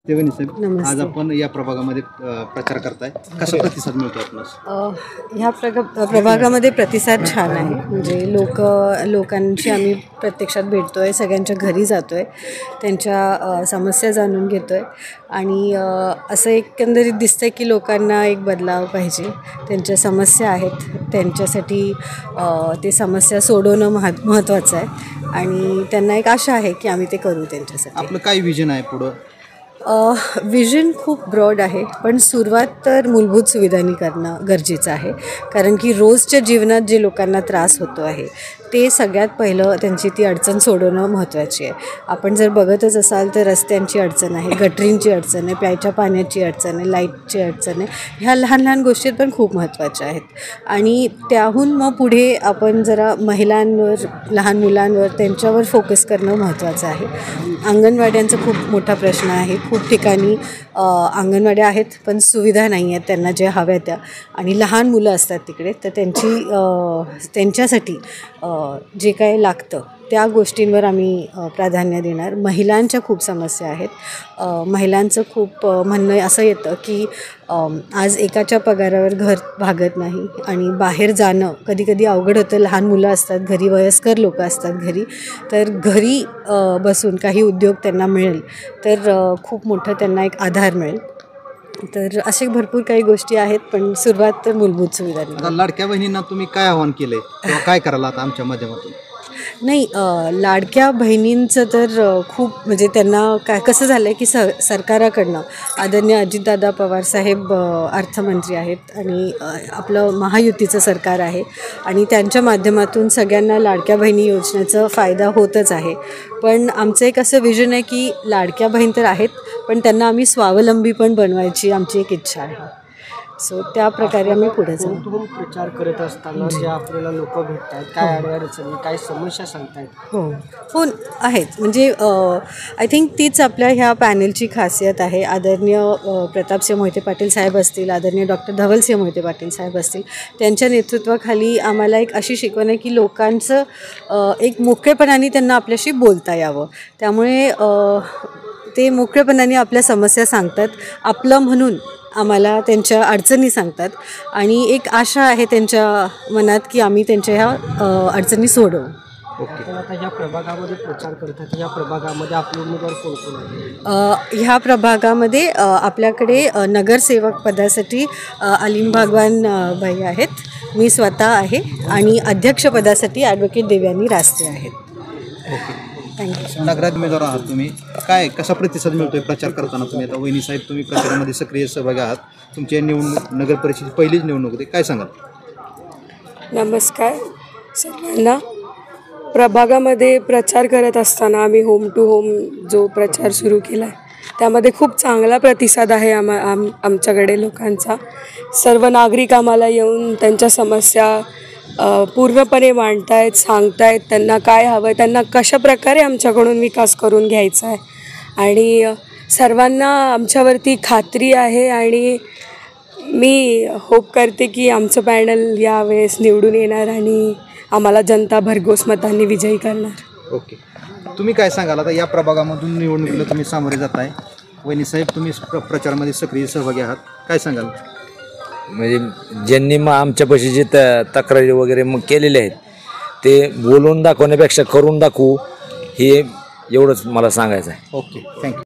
देवणी साहेब, आज नमस्ते. आपण या प्रभागामध्ये प्रचार करताय, कसा प्रतिसाद मिळतो आपल्याला? ह्या प्रभागामध्ये प्रतिसाद छान आहे. म्हणजे लोकांशी आम्ही प्रत्यक्षात भेटतो आहे, सगळ्यांच्या घरी जातो आहे, त्यांच्या समस्या जाणून घेतो आहे आणि असं एकंदरीत दिसतं आहे की लोकांना एक बदलाव पाहिजे. त्यांच्या समस्या आहेत, त्यांच्यासाठी ते समस्या सोडवणं महत्त्वाचं आहे आणि त्यांना एक आशा आहे की आम्ही ते करू त्यांच्यासाठी. आपलं काय विजन आहे पुढं? विजन खूप ब्रॉड आहे, पण सुरुवात तर मूलभूत सुविधांनी करणं गरजेचं आहे. कारण की रोजच्या जीवनात जे लोकांना त्रास होतो आहे ते सगळ्यात पहिलं त्यांची ती अडचण सोडवणं महत्त्वाची आहे. आपण जर बघतच असाल तर रस्त्यांची अडचण आहे, गटरींची अडचण आहे, प्यायच्या पाण्याची अडचण आहे, लाईटची अडचण आहे. ह्या लहान लहान गोष्टी पण खूप महत्त्वाच्या आहेत. आणि त्याहून मग पुढे आपण जरा महिलांवर, लहान मुलांवर, त्यांच्यावर फोकस करणं महत्त्वाचं आहे. अंगणवाड्यांचा खूप मोठा प्रश्न आहे. खूप ठिकाणी अंगणवाड्या आहेत पण सुविधा नाही आहेत त्यांना ज्या हव्या त्या, आणि लहान मुलं असतात तिकडे, तर त्यांच्यासाठी जे काय लागतं त्या गोष्टींवर आम्ही प्राधान्य देणार. महिलांच्या खूप समस्या आहेत. महिलांचं खूप म्हणणं असं येतं की आज एकाच्या पगारावर घर भागत नाही आणि बाहेर जाणं कधी अवघड होतं. लहान मुलं असतात घरी, वयस्कर लोक असतात घरी, तर घरी बसून काही उद्योग त्यांना मिळेल तर खूप मोठं त्यांना एक आधार मिळेल. तर असे भरपूर काही गोष्टी आहेत, पण सुरुवात तर मूलभूत सुविधांनी. लाडक्या बहिणींना तुम्ही काय आव्हान केलंय किंवा काय कराल आता आमच्या माध्यमातून? नाही, लाडक्या बहिणींचं तर खूप म्हणजे त्यांना कसं झालं आहे की सरकाराकडनं आदरणीय अजितदादा पवारसाहेब अर्थमंत्री आहेत आणि आपलं महायुतीचं सरकार आहे आणि त्यांच्या माध्यमातून सगळ्यांना लाडक्या बहिणी योजनेचा फायदा होतच आहे. पण आमचं एक असं विजन आहे की लाडक्या बहीण तर आहेत, पण त्यांना आम्ही स्वावलंबी पण बनवायची आमची एक इच्छा आहे. सो त्या प्रकारे आम्ही पुढे जाऊ. तुम्ही प्रचार करत असताना जे आपल्याला लोक भेटत आहेत, काय अडचणी, काय समस्या सांगतायत? हो आहेत. म्हणजे आय थिंक तीच आपल्या ह्या पॅनलची खासियत आहे. आदरणीय प्रतापसिंह मोहिते पाटील साहेब असतील, आदरणीय डॉक्टर धवलसिंह मोहिते पाटील साहेब असतील, त्यांच्या नेतृत्वाखाली आम्हाला एक अशी शिकवण आहे की लोकांचं एक मोकळेपणाने त्यांना आपल्याशी बोलता यावं. त्यामुळे ते मोकळेपणाने आपल्या समस्या सांगतात, आपलं म्हणून आम्हाला त्यांच्या अडचणी सांगतात आणि एक आशा आहे त्यांच्या मनात की आम्ही त्यांच्या ह्या अडचणी सोडवू. आपण आता ह्या प्रभागामध्ये प्रचार करतात, ह्या प्रभागामध्ये आपले उमेदवार कोण कोण आहेत? ह्या प्रभागामध्ये आपल्याकडे नगरसेवक पदासाठी अलीम भागवान भाई आहेत, मी स्वतः आहे आणि अध्यक्षपदासाठी ॲडव्होकेट देवयानी रास्ते आहेत. थँक्यू. नगरात उमेदवार आहात तुम्ही, काय कसा प्रतिसाद मिळतोय प्रचार करताना? तुम्ही आता वहिनी साहेब, तुम्ही प्रचारामध्ये सक्रिय सहभागी आहात, तुमची निवडणूक नगर परिषदेची पहिलीच निवडणूक होती, काय सांगाल? नमस्कार सर्वांना. प्रभागामध्ये प्रचार करत असताना आम्ही होम टू होम जो प्रचार सुरू केला आहे त्यामध्ये खूप चांगला प्रतिसाद आहे आमच्याकडे लोकांचा. सर्व नागरिक आम्हाला येऊन त्यांच्या समस्या पूर्णपणे मांडतायत, सांगतायत त्यांना काय हवं आहे, त्यांना कशा प्रकारे आमच्याकडून विकास करून घ्यायचा आहे. आणि सर्वांना आमच्यावरती खात्री आहे आणि मी होप करते की आमचं पॅनल यावेळेस निवडून येणार आणि आम्हाला जनता भरघोस मतांनी विजयी करणार. ओके, तुम्ही काय सांगाल? आता या प्रभागामधून निवडणुकीला तुम्ही सामोरे जात आहे, वहिनी साहेब तुम्ही प्रचारामध्ये सक्रिय सहभागी आहात, काय सांगाल? म्हणजे ज्यांनी मग आमच्यापाशी जे तक्रारी वगैरे मग केलेले आहेत ते बोलून दाखवण्यापेक्षा करून दाखवू, हे एवढंच मला सांगायचं आहे. Okay, thank you.